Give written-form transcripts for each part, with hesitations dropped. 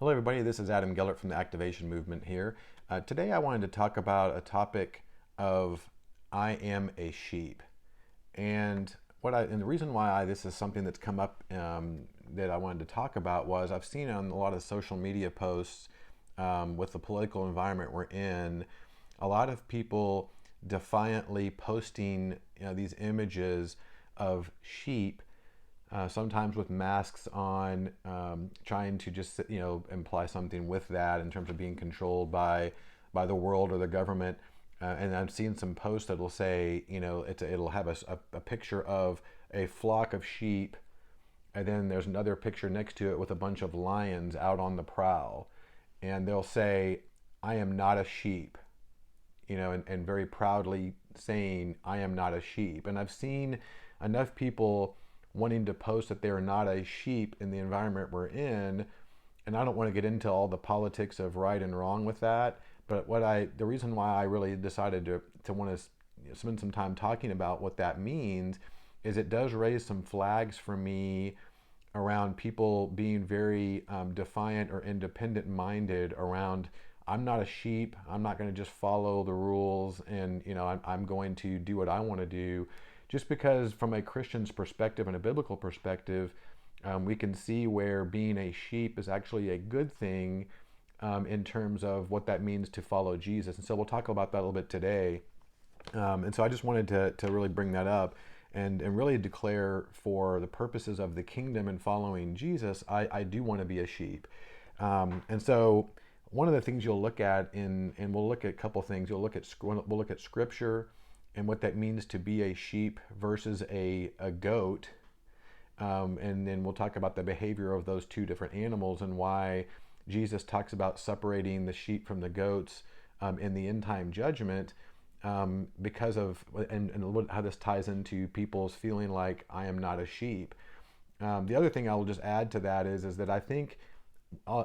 Hello, everybody. This is Adam Gellert from the Activation Movement here. Today, I wanted to talk about a topic of I am a sheep, and and the reason why this is something that's come up that I wanted to talk about was I've seen on a lot of social media posts with the political environment we're in, a lot of people defiantly posting these images of sheep, sometimes with masks on, trying to just imply something with that in terms of being controlled by the world or the government. And I've seen some posts that will say, it'll have a picture of a flock of sheep, and then there's another picture next to it with a bunch of lions out on the prowl, and they'll say, "I am not a sheep," and very proudly saying, "I am not a sheep." And I've seen enough people wanting to post that they're not a sheep in the environment we're in. And I don't want to get into all the politics of right and wrong with that. But the reason why I really decided to want to spend some time talking about what that means is it does raise some flags for me around people being very defiant or independent minded around, I'm not a sheep. I'm not going to just follow the rules, and I'm going to do what I want to do. Just because from a Christian's perspective and a biblical perspective, we can see where being a sheep is actually a good thing in terms of what that means to follow Jesus. And so we'll talk about that a little bit today. And so I just wanted to really bring that up and really declare, for the purposes of the kingdom and following Jesus, I do want to be a sheep. And so one of the things you'll look at and we'll look at a couple things. We'll look at scripture and what that means to be a sheep versus a goat. And then we'll talk about the behavior of those two different animals and why Jesus talks about separating the sheep from the goats in the end time judgment, because of, and how this ties into people's feeling like I am not a sheep. The other thing I will just add to that is that I think,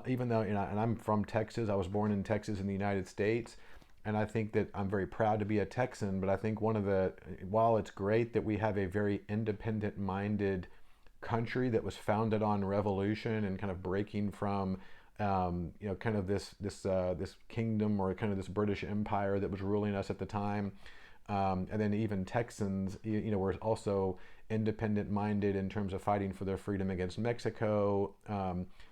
even though, and I'm from Texas, I was born in Texas in the United States, and I think that I'm very proud to be a Texan, but I think while it's great that we have a very independent minded country that was founded on revolution and kind of breaking from kind of this kingdom, or kind of this British Empire that was ruling us at the time. And then even Texans, were also independent minded in terms of fighting for their freedom against Mexico.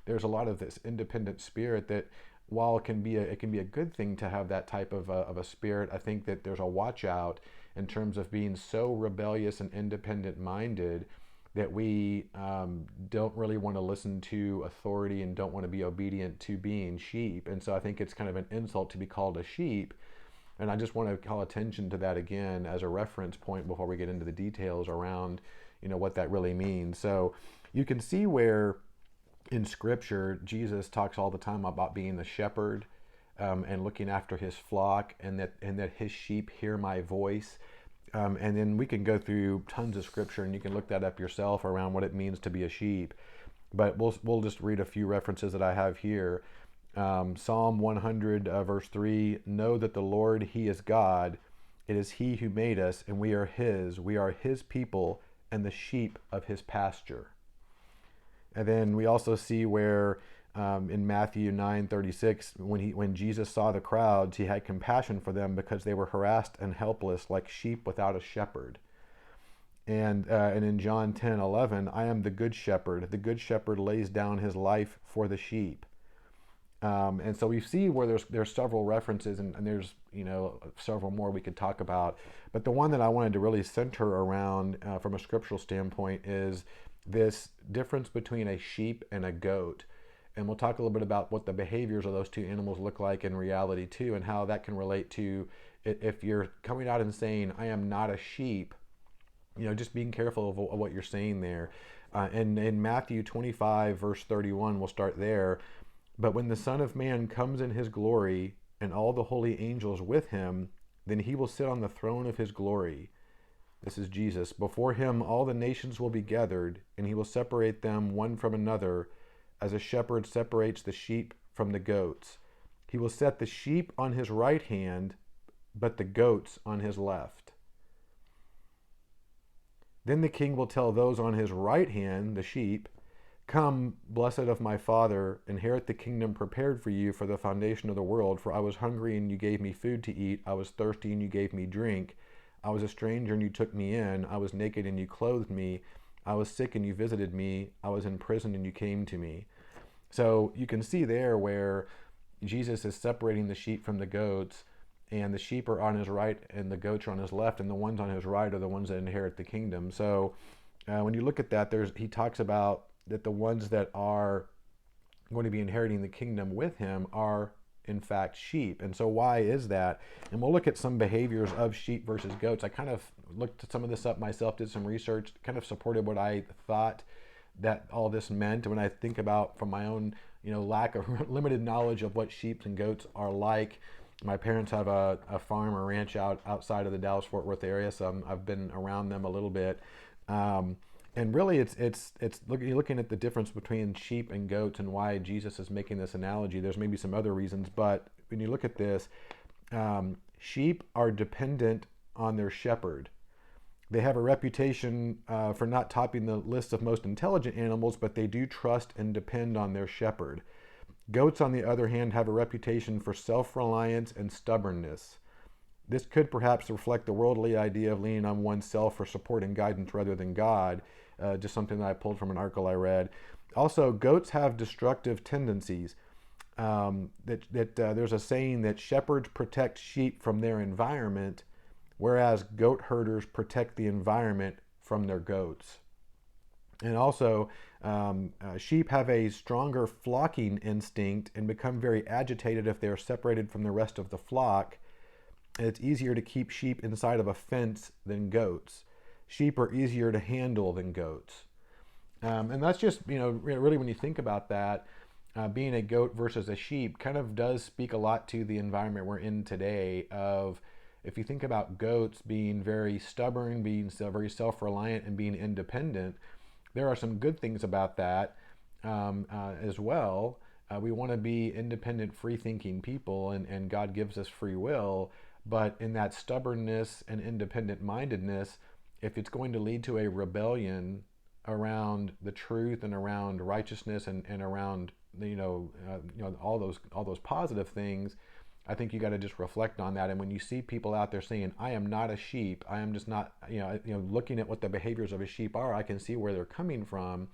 There's a lot of this independent spirit that, while it can be a good thing to have that type of a spirit, I think that there's a watch out in terms of being so rebellious and independent minded that we don't really want to listen to authority and don't want to be obedient to being sheep. And so I think it's kind of an insult to be called a sheep. And I just want to call attention to that again as a reference point before we get into the details around, what that really means. So you can see where in Scripture Jesus talks all the time about being the shepherd, and looking after his flock, and that his sheep hear my voice. And then we can go through tons of scripture, and you can look that up yourself around what it means to be a sheep. But we'll just read a few references that I have here. Psalm 100, verse 3, "Know that the Lord, He is God. It is He who made us, and we are His. We are His people and the sheep of His pasture." And then we also see where in Matthew 9:36, when Jesus saw the crowds, He had compassion for them because they were harassed and helpless like sheep without a shepherd. And in John 10:11, "I am the good shepherd. The good shepherd lays down his life for the sheep." And so we see where there's several references, and there's several more we could talk about. But the one that I wanted to really center around from a scriptural standpoint is this difference between a sheep and a goat. And we'll talk a little bit about what the behaviors of those two animals look like in reality too, and how that can relate to, if you're coming out and saying, "I am not a sheep," just being careful of what you're saying there. And in Matthew 25, verse 31, we'll start there. "But when the Son of Man comes in his glory, and all the holy angels with him, then he will sit on the throne of his glory." This is Jesus. "Before him all the nations will be gathered, and he will separate them one from another, as a shepherd separates the sheep from the goats. He will set the sheep on his right hand, but the goats on his left. Then the king will tell those on his right hand, the sheep, Come, blessed of my Father, inherit the kingdom prepared for you for the foundation of the world. For I was hungry, and you gave me food to eat. I was thirsty, and you gave me drink. I was a stranger, and you took me in. I was naked, and you clothed me. I was sick, and you visited me. I was in prison, and you came to me. So you can see there where Jesus is separating the sheep from the goats, and the sheep are on his right, and the goats are on his left, and the ones on his right are the ones that inherit the kingdom. So when you look at that, he talks about that the ones that are going to be inheriting the kingdom with him are in fact sheep. And so why is that? And we'll look at some behaviors of sheep versus goats. I kind of looked some of this up myself, did some research, kind of supported what I thought that all this meant. When I think about from my own lack of limited knowledge of what sheep and goats are like. My parents have a farm or ranch outside of the Dallas-Fort Worth area, so I've been around them a little bit. And really, you're looking at the difference between sheep and goats and why Jesus is making this analogy. There's maybe some other reasons, but when you look at this, sheep are dependent on their shepherd. They have a reputation for not topping the list of most intelligent animals, but they do trust and depend on their shepherd. Goats, on the other hand, have a reputation for self-reliance and stubbornness. This could perhaps reflect the worldly idea of leaning on oneself for support and guidance rather than God, just something that I pulled from an article I read. Also, goats have destructive tendencies. There's a saying that shepherds protect sheep from their environment, whereas goat herders protect the environment from their goats. And also, sheep have a stronger flocking instinct and become very agitated if they are separated from the rest of the flock. And it's easier to keep sheep inside of a fence than goats. Sheep are easier to handle than goats. And that's just, really when you think about that, being a goat versus a sheep kind of does speak a lot to the environment we're in today of, if you think about goats being very stubborn, being very self-reliant, and being independent, there are some good things about that as well. We want to be independent, free-thinking people, and God gives us free will. But in that stubbornness and independent-mindedness, if it's going to lead to a rebellion around the truth and around righteousness and around all those positive things, I think you got to just reflect on that. And when you see people out there saying, "I am not a sheep," I am just not, looking at what the behaviors of a sheep are, I can see where they're coming from.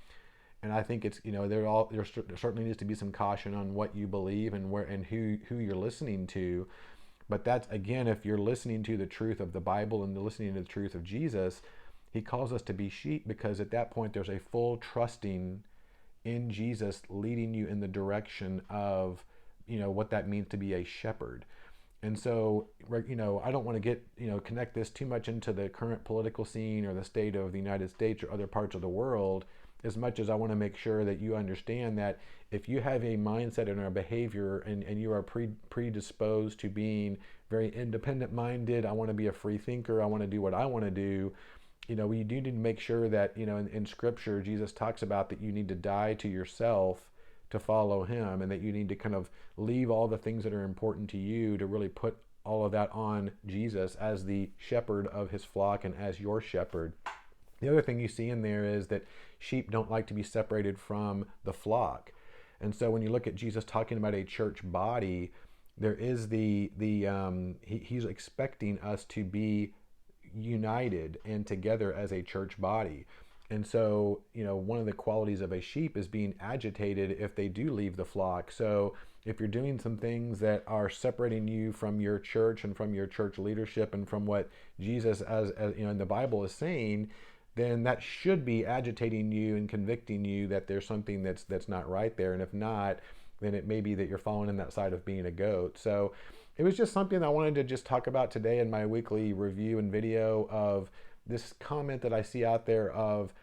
And I think it's, there certainly needs to be some caution on what you believe and where and who you're listening to. But that's, again, if you're listening to the truth of the Bible and listening to the truth of Jesus, he calls us to be sheep, because at that point there's a full trusting in Jesus leading you in the direction of, what that means to be a shepherd. And so, I don't want to get, connect this too much into the current political scene or the state of the United States or other parts of the world, as much as I want to make sure that you understand that if you have a mindset and a behavior and you are predisposed to being very independent-minded, I want to be a free thinker, I want to do what I want to do, we do need to make sure that, in Scripture, Jesus talks about that you need to die to yourself to follow him, and that you need to kind of leave all the things that are important to you to really put all of that on Jesus as the shepherd of his flock and as your shepherd. The other thing you see in there is that sheep don't like to be separated from the flock. And so when you look at Jesus talking about a church body, there is he's expecting us to be united and together as a church body. And so, one of the qualities of a sheep is being agitated if they do leave the flock. So if you're doing some things that are separating you from your church and from your church leadership and from what Jesus, as in the Bible, is saying, then that should be agitating you and convicting you that there's something that's not right there. And if not, then it may be that you're falling in that side of being a goat. So it was just something I wanted to just talk about today in my weekly review and video of this comment that I see out there of,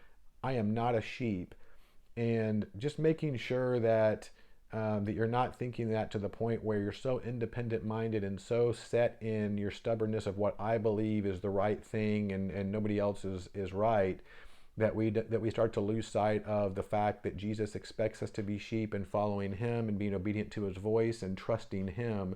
"I am not a sheep," and just making sure that that you're not thinking that to the point where you're so independent-minded and so set in your stubbornness of what I believe is the right thing and nobody else is right, that we start to lose sight of the fact that Jesus expects us to be sheep and following him and being obedient to his voice and trusting him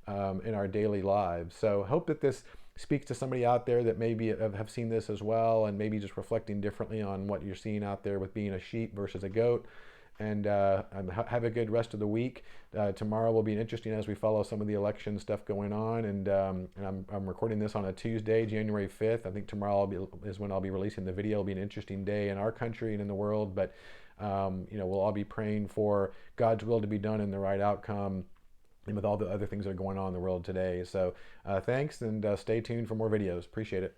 in our daily lives. So I hope that this speaks to somebody out there that maybe have seen this as well, and maybe just reflecting differently on what you're seeing out there with being a sheep versus a goat. And have a good rest of the week. Tomorrow will be interesting as we follow some of the election stuff going on. And I'm recording this on a Tuesday, January 5th. I think tomorrow is when I'll be releasing the video. It'll be an interesting day in our country and in the world. But we'll all be praying for God's will to be done and the right outcome, and with all the other things that are going on in the world today. So thanks, and stay tuned for more videos. Appreciate it.